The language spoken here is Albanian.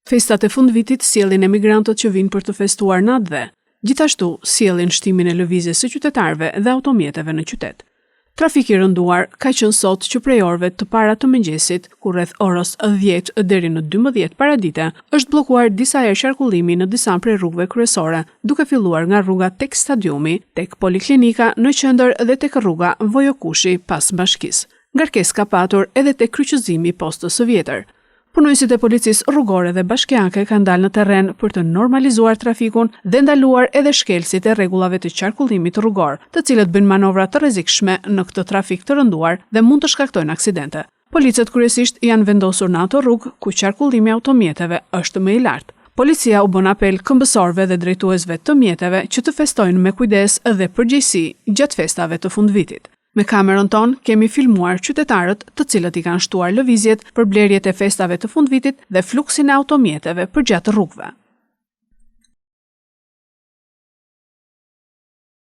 Festat e fundvitit sjellin emigrantët që vinë për të festuar natëdhë. Gjithashtu, sjellin shtimin e lëvizjes së qytetarëve dhe automjeteve në qytet. Trafiki i rënduar ka qenë sot që prej orëve të para të mëngjesit, ku rreth orës 10 deri në 12 paradite, është bllokuar disa herë qarkullimi në disa prej rrugëve kryesore, duke filluar nga rruga tek stadiumi, tek poliklinika në qendër dhe tek rruga Vojokushi pas bashkisë. Ngarkesë ka patur edhe tek kryqëzimi i postës së vjetër. Punojësit e policisë rrugore dhe bashkiake kanë dalë në terren për të normalizuar trafikun dhe ndaluar edhe shkelësit e rregullave të qarkullimit rrugor, të cilët bëjnë manovra të rrezikshme në këtë trafik të rënduar dhe mund të shkaktojnë aksidente. Policët kryesisht janë vendosur në ato rrugë ku qarkullimi i automjeteve është më i lartë. Policia u bën apel këmbësorëve dhe drejtuesve të mjeteve që të festojnë me kujdes dhe përgjegjësi gjatë festave të fundvitit. Me kamerën tonë kemi filmuar qytetarët të cilët i kanë shtuar lëvizjet për blerjet e festave të fundvitit dhe fluksin e automjeteve përgjatë rrugëve.